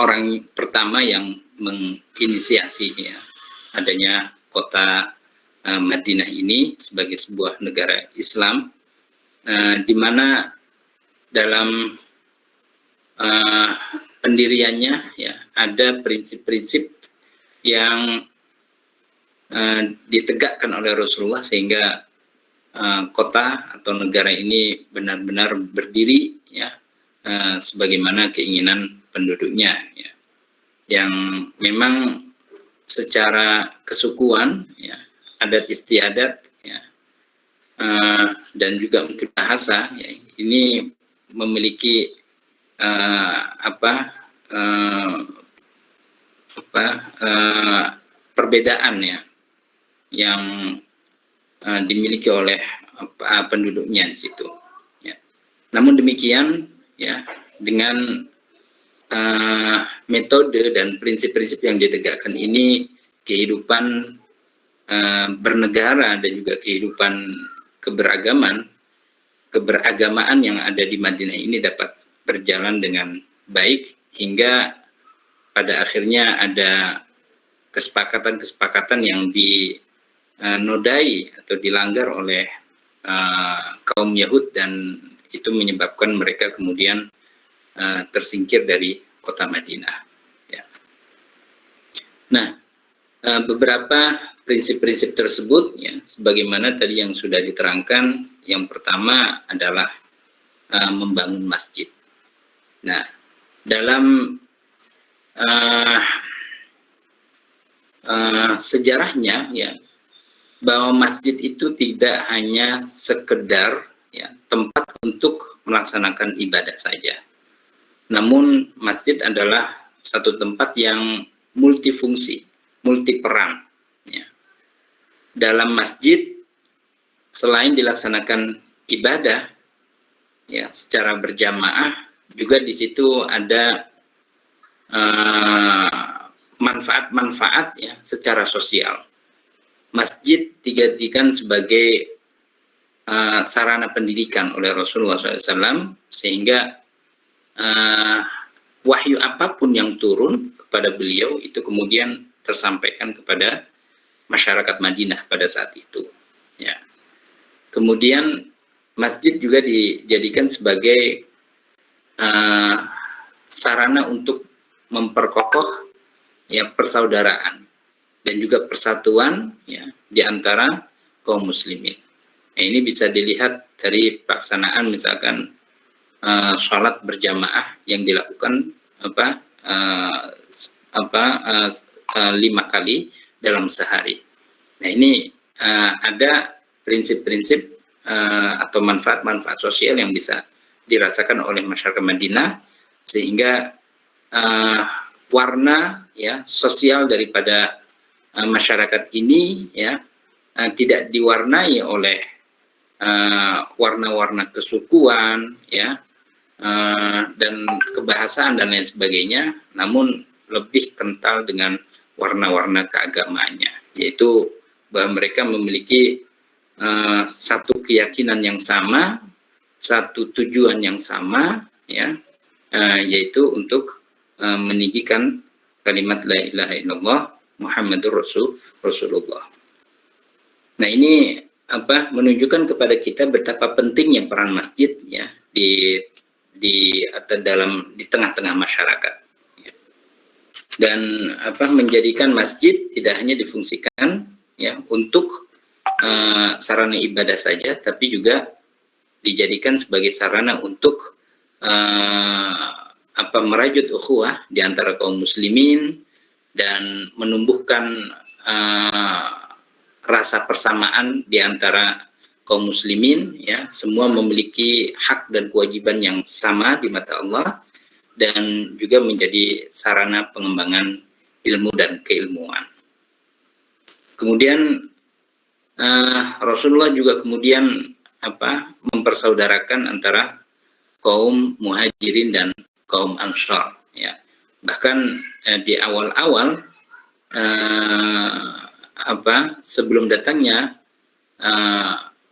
orang pertama yang menginisiasi adanya kota Madinah ini sebagai sebuah negara Islam, di mana dalam pendiriannya ada prinsip-prinsip yang ditegakkan oleh Rasulullah, sehingga kota atau negara ini benar-benar berdiri sebagaimana keinginan penduduknya, yang memang secara kesukuan, adat istiadat, dan juga mungkin bahasa, ini memiliki perbedaan yang dimiliki oleh penduduknya di situ. Namun demikian, dengan metode dan prinsip-prinsip yang ditegakkan ini, kehidupan bernegara dan juga kehidupan keberagamaan yang ada di Madinah ini dapat berjalan dengan baik, hingga pada akhirnya ada kesepakatan-kesepakatan yang dinodai atau dilanggar oleh kaum Yahud, dan itu menyebabkan mereka kemudian tersingkir dari kota Madinah. Nah, beberapa prinsip-prinsip tersebut, sebagaimana tadi yang sudah diterangkan, yang pertama adalah membangun masjid. Nah, dalam sejarahnya, bahwa masjid itu tidak hanya sekedar tempat untuk melaksanakan ibadah saja, namun masjid adalah satu tempat yang multifungsi, multiperan. Dalam masjid, selain dilaksanakan ibadah secara berjamaah, juga di situ ada manfaat-manfaat secara sosial. Masjid dijadikan sebagai sarana pendidikan oleh Rasulullah SAW, sehingga wahyu apapun yang turun kepada beliau itu kemudian tersampaikan kepada masyarakat Madinah pada saat itu. Kemudian masjid juga dijadikan sebagai sarana untuk memperkokoh persaudaraan dan juga persatuan di antara kaum muslimin. Nah, ini bisa dilihat dari pelaksanaan misalkan sholat berjamaah yang dilakukan 5 kali dalam sehari. Nah, ini ada prinsip-prinsip atau manfaat-manfaat sosial yang bisa dirasakan oleh masyarakat Madinah, sehingga warna ya sosial daripada masyarakat ini ya tidak diwarnai oleh warna-warna kesukuan ya dan kebahasaan dan lain sebagainya, namun lebih kental dengan warna-warna keagamaannya, yaitu bahwa mereka memiliki satu keyakinan yang sama, satu tujuan yang sama, ya, yaitu untuk meninggikan kalimat la ilaha illallah Muhammadur Rasulullah. Nah, ini menunjukkan kepada kita betapa pentingnya peran masjid ya di tengah-tengah masyarakat. Ya. Dan menjadikan masjid tidak hanya difungsikan ya untuk sarana ibadah saja, tapi juga dijadikan sebagai sarana untuk merajut ukhuwah di antara kaum muslimin dan menumbuhkan rasa persamaan di antara kaum muslimin ya, semua memiliki hak dan kewajiban yang sama di mata Allah, dan juga menjadi sarana pengembangan ilmu dan keilmuan. Kemudian Rasulullah juga kemudian mempersaudarakan antara kaum muhajirin dan kaum ansar ya. Bahkan di awal-awal sebelum datangnya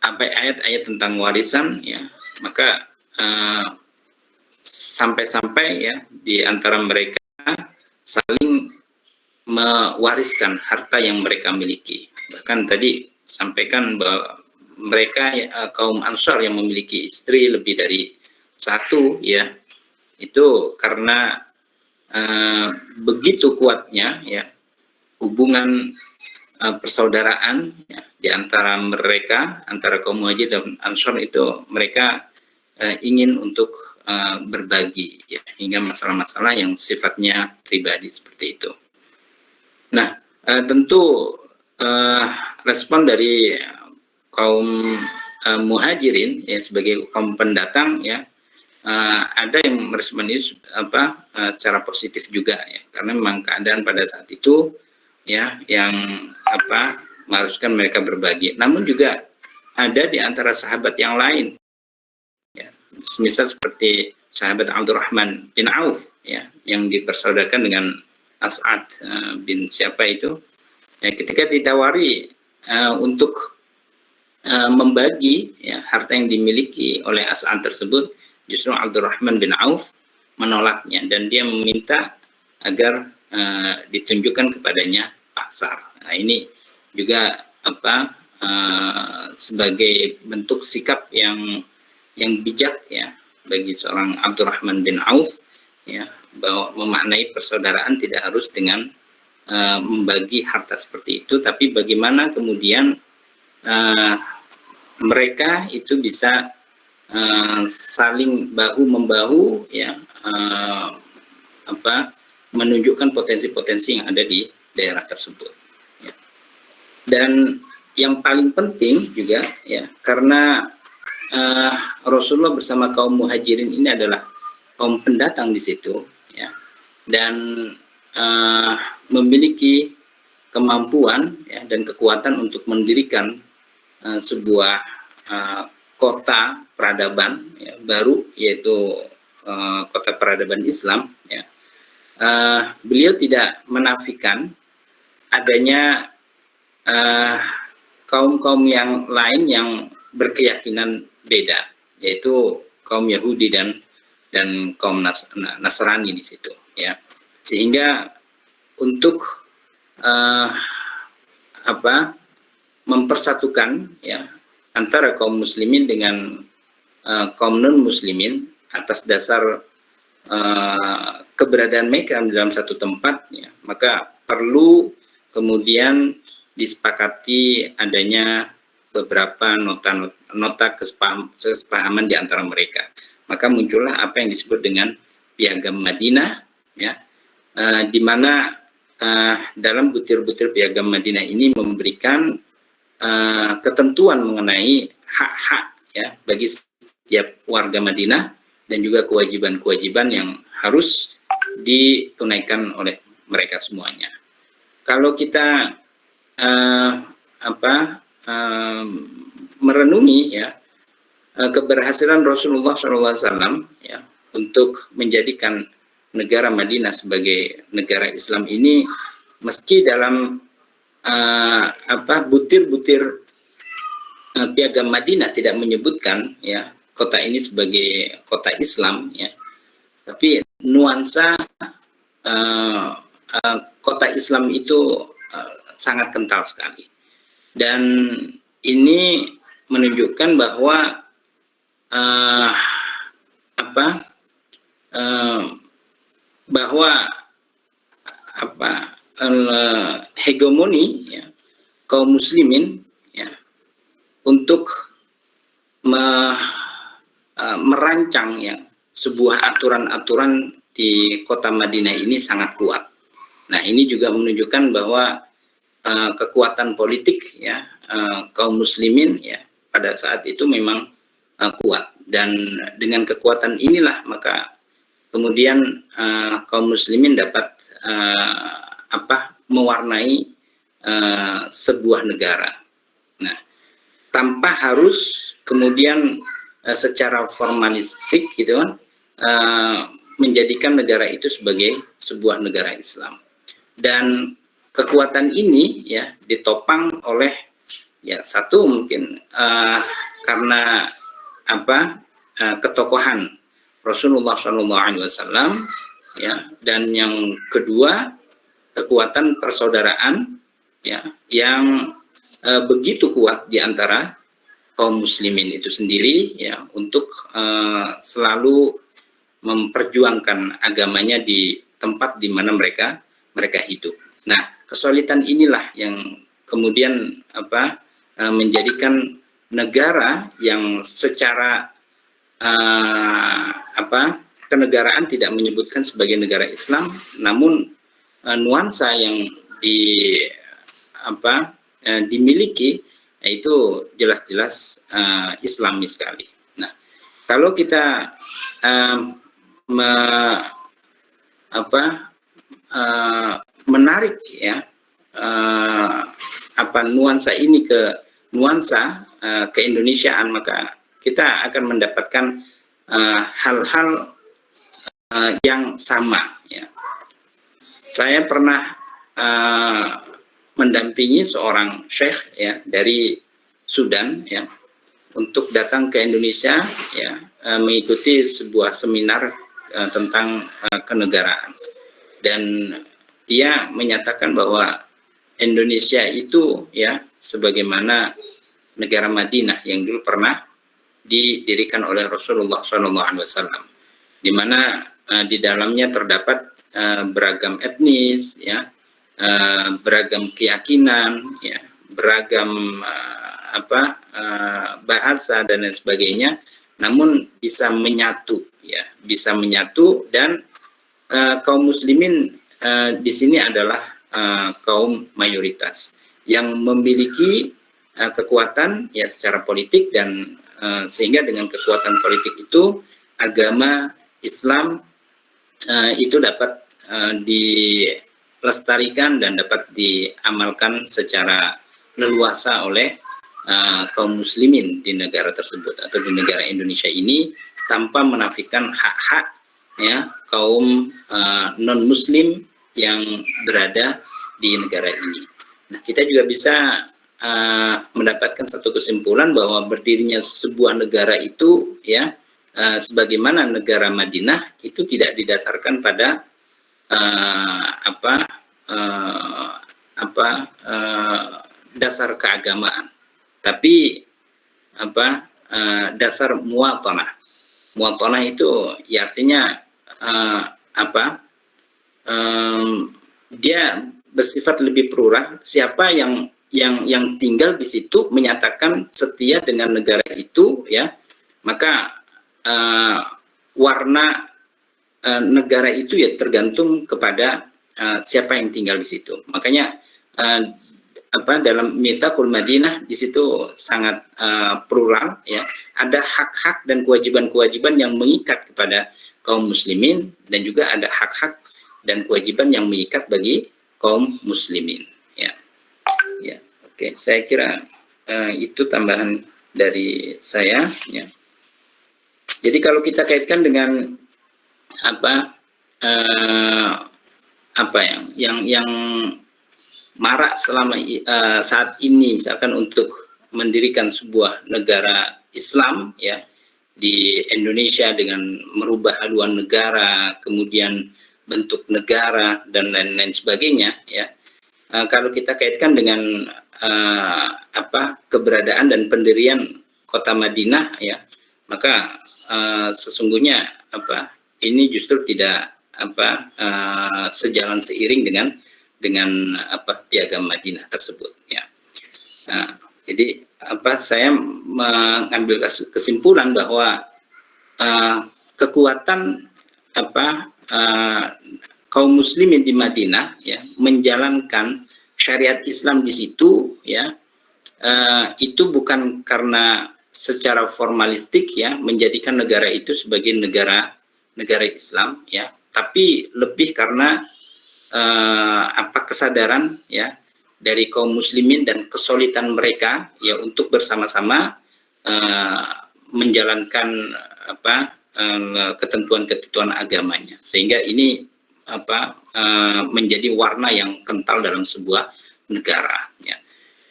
ayat-ayat tentang warisan ya, maka sampai-sampai ya di antara mereka saling mewariskan harta yang mereka miliki. Bahkan tadi sampaikan bahwa mereka kaum Ansar yang memiliki istri lebih dari satu ya, itu karena begitu kuatnya ya hubungan persaudaraan ya, di antara mereka, antara kaum Muhajir dan Ansar itu, mereka ingin untuk berbagi ya, hingga masalah-masalah yang sifatnya pribadi seperti itu. Nah, tentu respon dari kaum muhajirin ya sebagai kaum pendatang ya, ada yang merespon ini secara positif juga ya, karena memang keadaan pada saat itu ya yang mengharuskan mereka berbagi. Namun juga ada di antara sahabat yang lain ya, misal seperti sahabat Abdurrahman bin Auf ya, yang dipersaudarakan dengan As'ad bin siapa itu ya, ketika ditawari untuk membagi ya, harta yang dimiliki oleh As'ad tersebut, justru Abdurrahman bin Auf menolaknya dan dia meminta agar ditunjukkan kepadanya pasar. Nah, ini juga sebagai bentuk sikap yang bijak ya bagi seorang Abdurrahman bin Auf ya, bahwa memaknai persaudaraan tidak harus dengan membagi harta seperti itu, tapi bagaimana kemudian mereka itu bisa saling bahu membahu ya, menunjukkan potensi-potensi yang ada di daerah tersebut ya. Dan yang paling penting juga ya, karena Rasulullah bersama kaum muhajirin ini adalah kaum pendatang di situ ya, dan memiliki kemampuan ya, dan kekuatan untuk mendirikan sebuah kota peradaban ya, baru, yaitu kota peradaban Islam ya. Beliau tidak menafikan adanya kaum-kaum yang lain yang berkeyakinan beda, yaitu kaum Yahudi dan kaum Nasrani di situ ya, sehingga untuk mempersatukan ya antara kaum muslimin dengan kaum non muslimin atas dasar keberadaan mereka dalam satu tempat ya, maka perlu kemudian disepakati adanya beberapa nota kesepahaman di antara mereka. Maka muncullah apa yang disebut dengan Piagam Madinah, ya, di mana dalam butir-butir Piagam Madinah ini memberikan ketentuan mengenai hak-hak, ya, bagi setiap warga Madinah dan juga kewajiban-kewajiban yang harus ditunaikan oleh mereka semuanya. Kalau kita merenungi, ya, keberhasilan Rasulullah SAW, ya, untuk menjadikan negara Madinah sebagai negara Islam ini, meski dalam butir-butir Piagam Madinah tidak menyebutkan, ya, kota ini sebagai kota Islam, ya, tapi nuansa kota Islam itu sangat kental sekali, dan ini menunjukkan bahwa hegemoni, ya, kaum muslimin, ya, untuk merancang, ya, sebuah aturan-aturan di kota Madinah ini sangat kuat. Nah, ini juga menunjukkan bahwa kekuatan politik, ya, kaum muslimin, ya, pada saat itu memang kuat, dan dengan kekuatan inilah maka kemudian kaum muslimin dapat mewarnai sebuah negara. Nah, tanpa harus kemudian secara formalistik, gitu kan, menjadikan negara itu sebagai sebuah negara Islam. Dan kekuatan ini, ya, ditopang oleh, ya, satu mungkin karena ketokohan Rasulullah SAW, ya, dan yang kedua kekuatan persaudaraan, ya, yang begitu kuat di antara kaum muslimin itu sendiri, ya, untuk selalu memperjuangkan agamanya di tempat di mana mereka hidup. Nah, kesulitan inilah yang kemudian menjadikan negara yang secara kenegaraan tidak menyebutkan sebagai negara Islam, namun nuansa yang dimiliki itu jelas-jelas Islami sekali. Nah, kalau kita menarik, ya, nuansa ini ke nuansa keindonesiaan, maka kita akan mendapatkan hal-hal yang sama, ya. Saya pernah mendampingi seorang syekh, ya, dari Sudan, ya, untuk datang ke Indonesia, ya, mengikuti sebuah seminar tentang kenegaraan, dan dia menyatakan bahwa Indonesia itu, ya, sebagaimana negara Madinah yang dulu pernah didirikan oleh Rasulullah SAW, di mana di dalamnya terdapat beragam etnis, ya, beragam keyakinan, ya, beragam bahasa dan lain sebagainya, namun bisa menyatu, ya, bisa menyatu, dan kaum muslimin di sini adalah kaum mayoritas yang memiliki kekuatan, ya, secara politik, dan sehingga dengan kekuatan politik itu agama Islam itu dapat dilestarikan dan dapat diamalkan secara leluasa oleh kaum muslimin di negara tersebut atau di negara Indonesia ini, tanpa menafikan hak-hak, ya, kaum non muslim yang berada di negara ini. Nah, kita juga bisa mendapatkan satu kesimpulan bahwa berdirinya sebuah negara itu, ya, sebagaimana negara Madinah itu tidak didasarkan pada dasar keagamaan, tapi dasar muwatanah. Muwatanah itu, ya, artinya dia bersifat lebih plural. Siapa yang yang tinggal di situ menyatakan setia dengan negara itu, ya, maka warna negara itu ya tergantung kepada siapa yang tinggal di situ. Makanya dalam Mitsaqul Madinah di situ sangat plural, ya. Ada hak-hak dan kewajiban-kewajiban yang mengikat kepada kaum muslimin, dan juga ada hak-hak dan kewajiban yang mengikat bagi kaum muslimin, ya. Ya, oke. Saya kira itu tambahan dari saya, ya. Jadi kalau kita kaitkan dengan yang marak selama saat ini, misalkan untuk mendirikan sebuah negara Islam, ya, di Indonesia dengan merubah haluan negara, kemudian bentuk negara dan lain-lain sebagainya, ya. Kalau kita kaitkan dengan keberadaan dan pendirian kota Madinah, ya, maka sesungguhnya ini justru tidak sejalan seiring dengan piagam Madinah tersebut, ya. Jadi saya mengambil kesimpulan bahwa kekuatan kaum muslimin di Madinah, ya, menjalankan syariat Islam di situ, ya, itu bukan karena secara formalistik, ya, menjadikan negara itu sebagai negara Islam, ya, tapi lebih karena kesadaran, ya, dari kaum muslimin dan kesulitan mereka, ya, untuk bersama-sama menjalankan ketentuan-ketentuan agamanya, sehingga ini menjadi warna yang kental dalam sebuah negara, ya.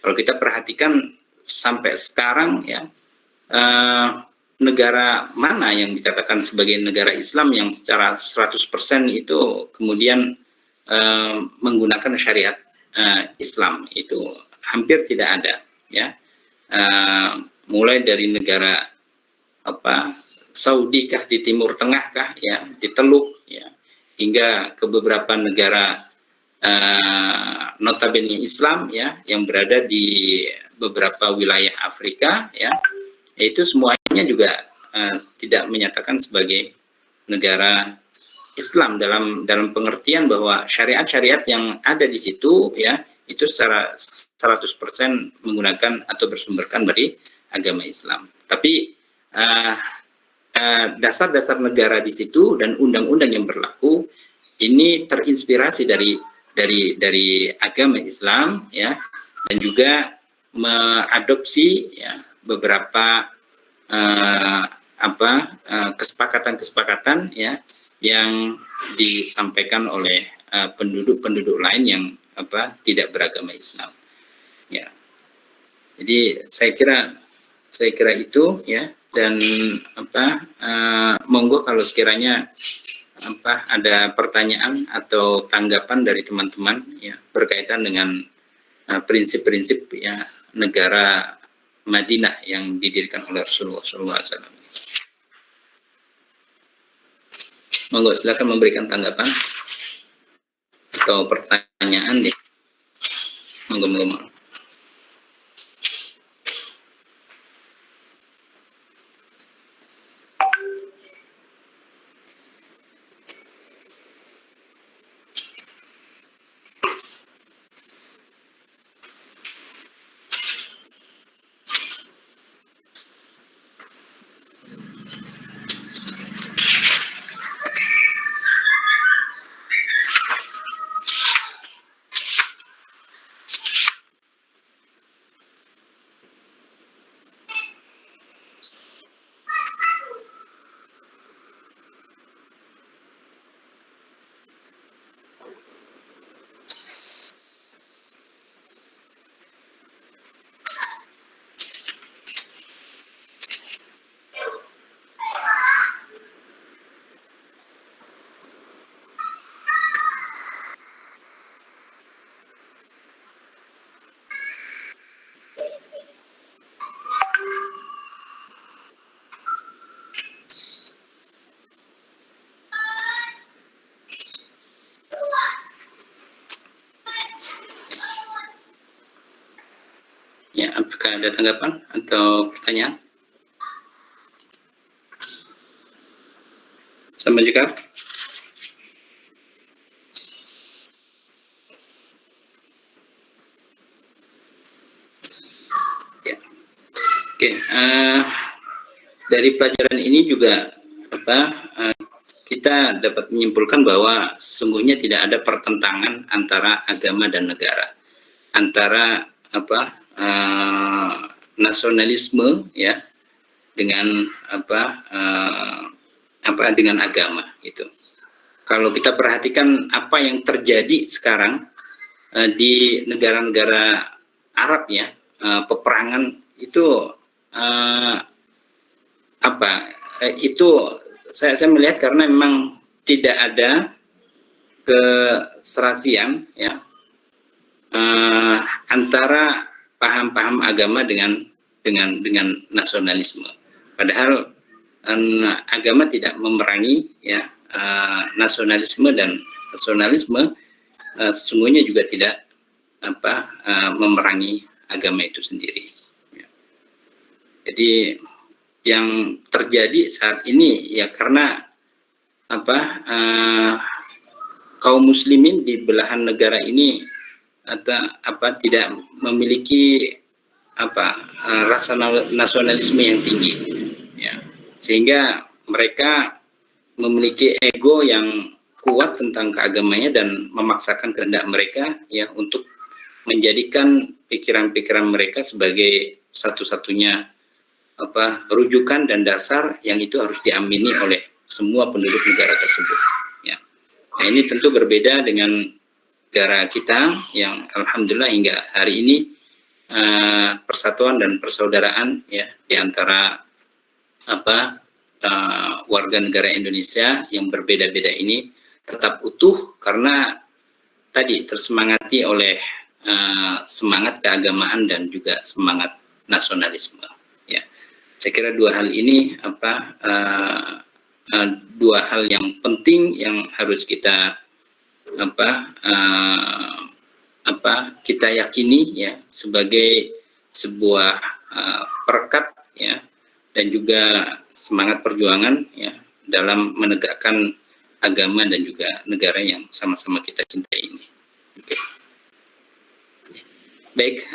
Kalau kita perhatikan sampai sekarang, ya, negara mana yang dikatakan sebagai negara Islam yang secara 100% itu kemudian menggunakan syariat Islam, itu hampir tidak ada, ya. Mulai dari negara Saudi kah, di Timur Tengah kah, ya, di Teluk, ya, hingga ke beberapa negara notabene Islam, ya, yang berada di beberapa wilayah Afrika, ya, itu semuanya juga tidak menyatakan sebagai negara Islam dalam pengertian bahwa syariat-syariat yang ada di situ, ya, itu secara 100% menggunakan atau bersumberkan dari agama Islam. Tapi dasar-dasar negara di situ dan undang-undang yang berlaku ini terinspirasi dari agama Islam, ya, dan juga mengadopsi, ya, beberapa kesepakatan-kesepakatan, ya, yang disampaikan oleh penduduk-penduduk lain yang tidak beragama Islam, ya. Jadi saya kira itu, ya. Dan monggo kalau sekiranya ada pertanyaan atau tanggapan dari teman-teman, ya, berkaitan dengan prinsip-prinsip, ya, negara Madinah yang didirikan oleh Rasulullah SAW. Monggo silakan memberikan tanggapan atau pertanyaan, ya. Monggo. Ya, apakah ada tanggapan atau pertanyaan? Sama juga. Ya. Oke, dari pelajaran ini juga kita dapat menyimpulkan bahwa sesungguhnya tidak ada pertentangan antara agama dan negara, antara nasionalisme ya dengan dengan agama itu. Kalau kita perhatikan apa yang terjadi sekarang di negara-negara Arab ya, peperangan itu itu saya melihat karena memang tidak ada keserasian ya antara paham-paham agama dengan nasionalisme. Padahal agama tidak memerangi ya nasionalisme, dan nasionalisme sesungguhnya juga tidak memerangi agama itu sendiri. Ya. Jadi yang terjadi saat ini ya karena kaum muslimin di belahan negara ini tidak memiliki rasa nasionalisme yang tinggi ya, sehingga mereka memiliki ego yang kuat tentang keagamanya dan memaksakan kehendak mereka ya untuk menjadikan pikiran-pikiran mereka sebagai satu-satunya rujukan dan dasar yang itu harus diamini oleh semua penduduk negara tersebut ya. Nah, ini tentu berbeda dengan negara kita yang alhamdulillah hingga hari ini persatuan dan persaudaraan ya di antara warga negara Indonesia yang berbeda-beda ini tetap utuh karena tadi tersemangati oleh semangat keagamaan dan juga semangat nasionalisme ya. Saya kira dua hal ini dua hal yang penting yang harus kita kita yakini ya sebagai sebuah perekat ya dan juga semangat perjuangan ya dalam menegakkan agama dan juga negara yang sama-sama kita cintai ini. Oke. Baik,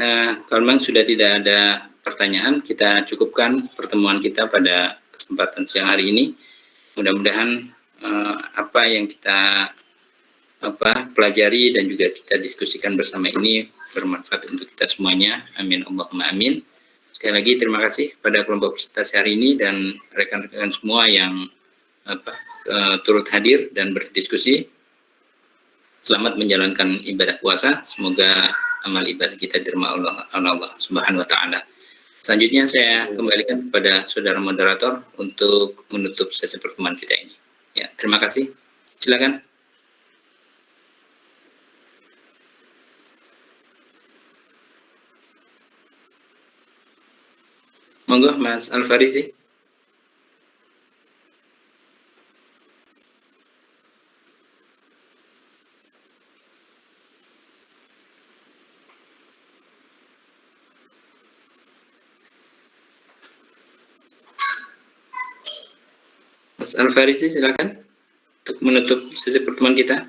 kalau memang sudah tidak ada pertanyaan, kita cukupkan pertemuan kita pada kesempatan siang hari ini. Mudah-mudahan apa yang kita pelajari dan juga kita diskusikan bersama ini bermanfaat untuk kita semuanya. Amin Allahumma amin. Sekali lagi terima kasih kepada kelompok presentasi hari ini dan rekan-rekan semua yang turut hadir dan berdiskusi. Selamat menjalankan ibadah puasa. Semoga amal ibadah kita diterima Allah Subhanahu wa taala. Selanjutnya saya kembalikan kepada saudara moderator untuk menutup sesi pertemuan kita ini. Ya, terima kasih. Silakan. Monggo Mas Al-Farizi. Mas Al-Farizi silakan untuk menutup sesi pertemuan kita.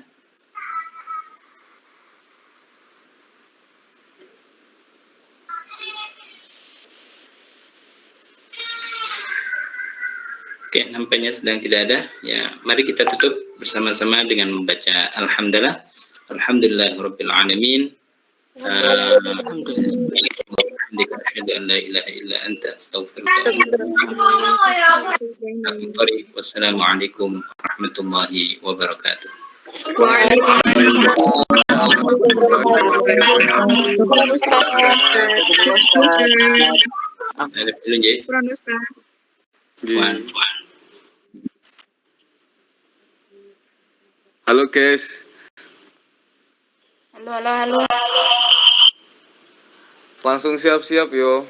Oke, nampaknya sedang tidak ada. Ya, mari kita tutup bersama-sama dengan membaca Alhamdulillah. Alhamdulillahirabbil alamin. Wassalamualaikum warahmatullahi wabarakatuh. Halo guys. Halo. Langsung siap-siap yo.